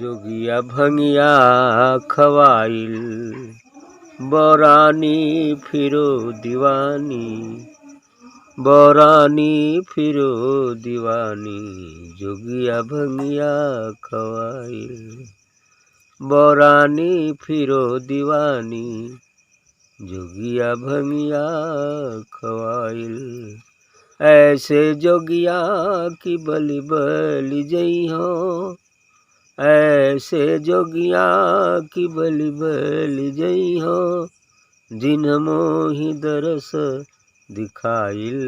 जोगिया भंगिया खवाइल, बौरानी फिरो दीवानी, बौरानी फिरो दीवानी। जोगिया भंगिया खवाइल, बौरानी फिरो दीवानी। जोगिया भंगिया खवाइल, ऐसे जोगिया की बलि बलि जई हो, ऐसे जोगिया की बलि बलि जई हो। जिन मोहि दरस दिखाइल,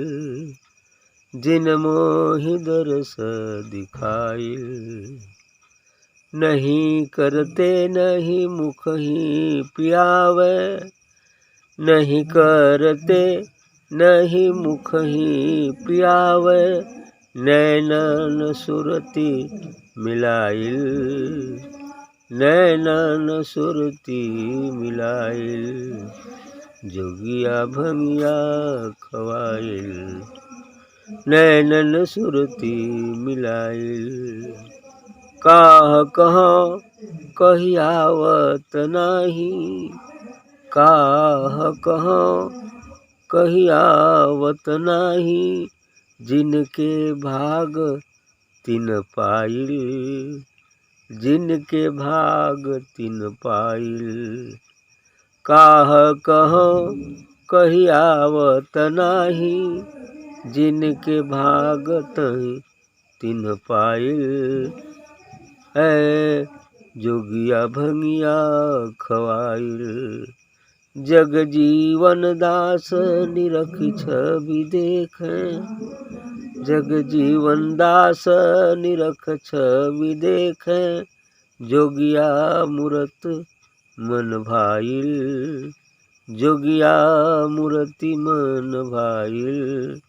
जिन मोहि दरस दिखाइल। नहीं करते नहीं मुख ही पियावे, नहीं करते नहीं मुख ही पियावे। नैनन सुरति मिलाइल, नैनन सुरति मिलाइल। जोगिया भंगिया खवाइल, नैनन सुरति मिलाइल। काह कहाँ कहियावत नाही, काह कहाँ कहियावत नाही। जिनके भाग तिन पाइल, जिनके भाग तिन पाइल। काह कहाँ कहियावत नाही, जिनके भाग तिन पाइल। है जोगिया भंगिया खवाइल, जग जीवन दास निरखि छवि देखें, जग जीवन दास निरख छवि देखें। जोगिया मूरत मन भाइल, जोगिया मूरति मन भाइल।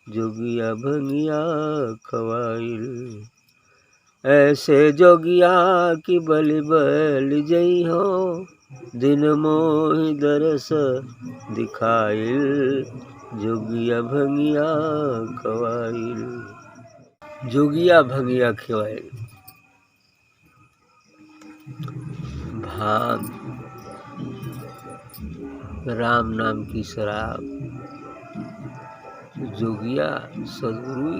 जोगिया भंगिया खवाइल, ऐसे जोगिया की बलि बलि जई हो। दिन मोहि दरस दिखाइल, जोगिया भंगिया खवाइल। जोगिया भंगिया खवाइल। भांग राम नाम की शराब, जोगिया सदगुरु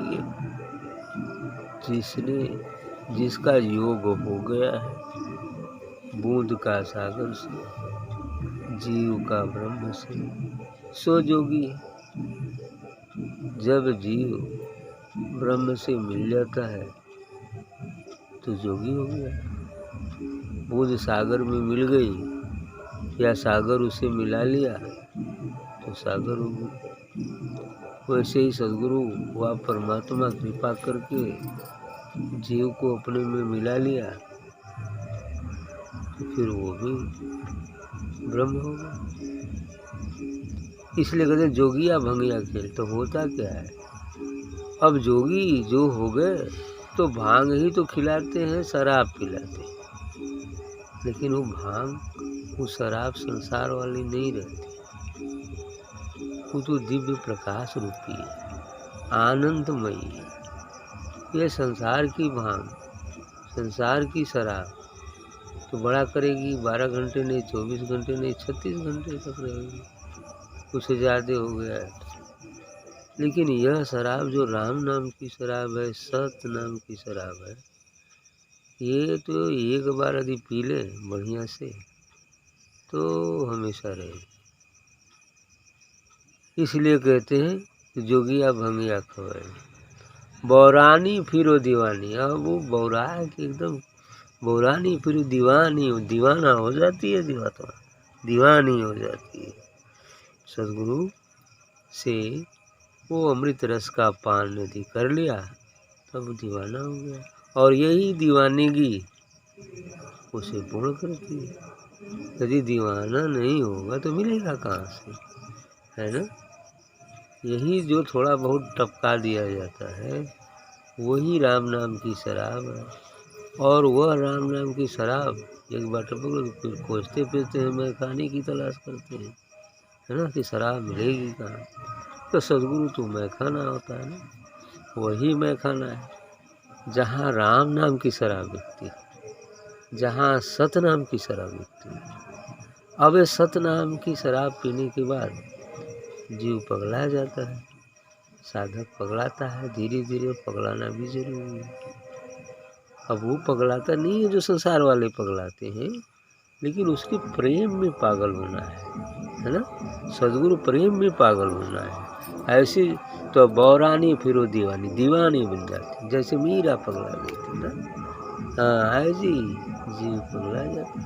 जिसने जिसका योग हो गया है बूंद का सागर से, जीव का ब्रह्म से, सो जोगी। जब जीव ब्रह्म से मिल जाता है तो जोगी हो गया। बूंद सागर में मिल गई या सागर उसे मिला लिया तो सागर हो गया। वैसे ही सदगुरु व परमात्मा कृपा करके जीव को अपने में मिला लिया तो फिर वो भी ब्रह्म होगा। इसलिए कहते जोगिया भंगिया खेल। तो होता क्या है, अब जोगी जो हो गए तो भांग ही तो खिलाते हैं, शराब पिलाते हैं। लेकिन वो भांग वो शराब संसार वाली नहीं रहती, वो तो दिव्य प्रकाश रूपी है, आनंदमयी है। ये संसार की भांग, संसार की शराब तो बड़ा करेगी, 12 घंटे नहीं, 24 घंटे नहीं, 36 घंटे तक रहेगी, उससे ज़्यादा हो गया है। लेकिन यह शराब जो राम नाम की शराब है, सत्य नाम की शराब है, ये तो एक बार यदि पी ले बढ़िया से तो हमेशा रहेगी। इसलिए कहते हैं कि जोगिया भंगिया खवाइल, बौरानी फिरो दीवानी। अब वो बौरा है कि एकदम बौरानी फिर दीवानी, दीवाना हो जाती है, दीवानी हो जाती है। सदगुरु से वो अमृत रस का पान यदि कर लिया तब दीवाना हो गया। और यही दीवानगी उसे पूर्ण करती है। यदि दीवाना नहीं होगा तो मिलेगा कहाँ से, है ना। यही जो थोड़ा बहुत टपका दिया जाता है वही राम नाम की शराब है। और वह राम नाम की शराब एक बार टपक फिर खोजते फिरते हैं, मैखाने की तलाश करते हैं, है ना, कि शराब मिलेगी कहाँ। तो सदगुरु तो मैखाना होता है ना, वही मैखाना है जहाँ राम नाम की शराब बिकती है। जहाँ सतनाम की शराब मिलती है। अब ये सतनाम की शराब पीने के बाद जीव पगला जाता है, साधक पगलाता है, धीरे धीरे पगलाना भी जरूरी है। अब वो पगलाता नहीं है जो संसार वाले पगलाते हैं, लेकिन उसके प्रेम में पागल होना है ना। सदगुरु प्रेम में पागल होना है। ऐसे तो बौरानी फिरो दीवानी, दीवानी बन जाती, जैसे मीरा पगला गई थी ना। हाँ है जी, जीव पगला जाता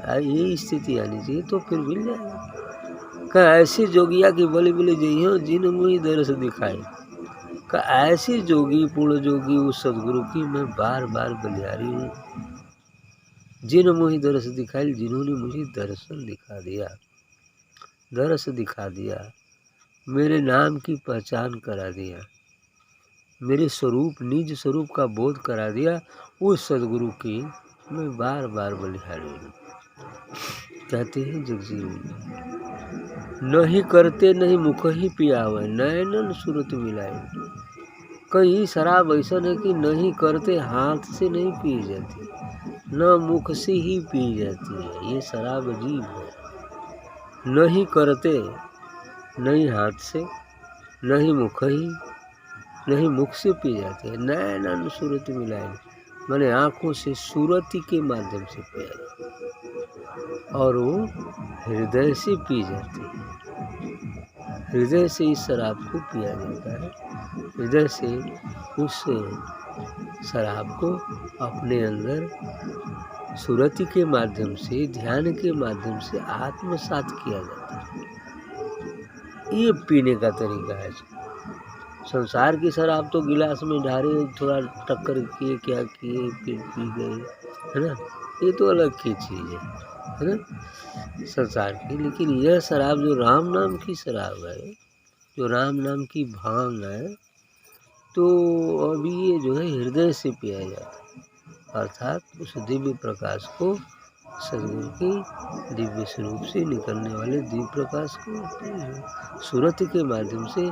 है। ये स्थिति आनी चाहिए तो फिर मिल जाएगा। का ऐसे जोगिया की बलि बलि जइयो जिन मुझे दर्श दिखाए। का ऐसे जोगी पूर्ण जोगी उस सदगुरु की मैं बार बार बलिहारी हूँ, जिन मुझे दर्श दिखाई, जिन्होंने मुझे दर्शन दिखा दिया, दर्श दिखा दिया, मेरे नाम की पहचान करा दिया, मेरे स्वरूप निज स्वरूप का बोध करा दिया, उस सदगुरु की मैं बार बार बलिहारी हूँ। कहते हैं जगजीवन नहीं करते नहीं मुख ही पियावे, नैनन सूरत मिलाए। कई शराब ऐसा है कि नहीं करते हाथ से नहीं पी जाती, न मुख से ही पी जाती है। ये शराब अजीब है। नहीं करते, नहीं हाथ से, नहीं मुख ही, नहीं मुख से पी जाती है। नैनन सूरत मिलाए, मैंने आँखों से सूरती के माध्यम से पिया जाता, और वो हृदय से पी जाती है। हृदय से इस शराब को पिया जाता है। हृदय से उस शराब को अपने अंदर सुरति के माध्यम से, ध्यान के माध्यम से आत्मसात किया जाता है। ये पीने का तरीका है। संसार की शराब तो गिलास में ढारे, थोड़ा टक्कर किए, क्या किए, फिर पी गए, है ना। ये तो अलग की चीज़ है ना, संसार की। लेकिन यह शराब जो राम नाम की शराब है, जो राम नाम की भांग है, तो अभी ये जो है हृदय से पिया जाता है, अर्थात उस दिव्य प्रकाश को, सदगुरु के दिव्य स्वरूप से निकलने वाले दिव्य प्रकाश को सूरत के माध्यम से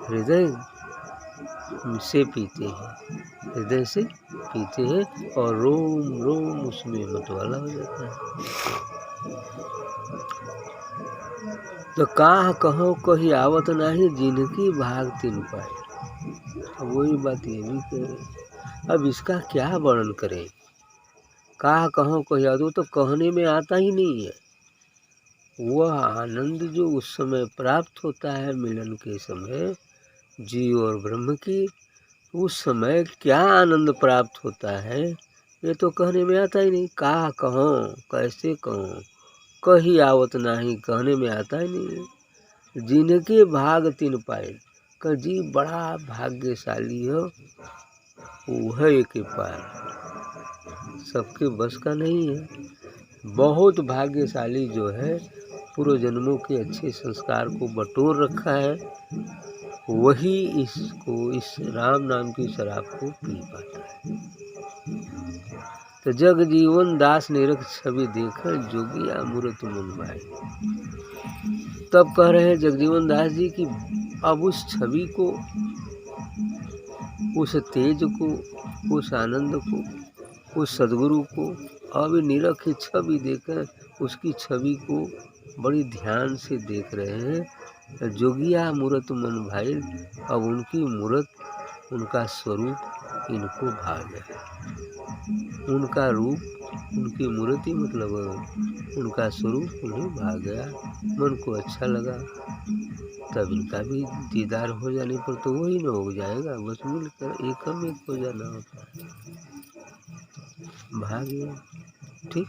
हृदय से पीते हैं, हृदय से पीते हैं, और रोम रोम उसमें मतवाला हो जाता है। तो काह कहो कही आवत नहीं, जिनकी भाग तिन पाए। अब वही बात ये भी कह रहे। अब इसका क्या वर्णन करें। काह कहो कही आवत, वो तो कहने में आता ही नहीं है। वह आनंद जो उस समय प्राप्त होता है, मिलन के समय जीव और ब्रह्म की, उस समय क्या आनंद प्राप्त होता है, ये तो कहने में आता ही नहीं। काह कहो, कैसे कहूँ, कही आवत नहीं, कहने में आता ही नहीं है। जिनके भाग तिन पाए, का जी बड़ा भाग्यशाली हो, वह एक पार, सबके बस का नहीं है। बहुत भाग्यशाली जो है, पूर्व जन्मों के अच्छे संस्कार को बटोर रखा है, वही इसको, इस राम नाम की शराब को पी पाता है। तो जग जीवन दास निरख छवि देखा, जोगिया मूर्त मन भाई। तब कह रहे हैं जगजीवन दास जी कि अब उस छवि को, उस तेज को, उस आनंद को, उस सदगुरु को अब निरख छवि देकर उसकी छवि को बड़ी ध्यान से देख रहे हैं। जोगिया मूरत मन भाई, अब उनकी मूरत, उनका स्वरूप इनको भाग है। उनका रूप, उनकी मूर्ति मतलब उनका स्वरूप उन्हें भाग गया, मन को अच्छा लगा। तब इनका भी दीदार हो जाने पर तो वही न हो जाएगा, बस मिलकर एकम एक हो जाना होता है। भाग गया, ठीक।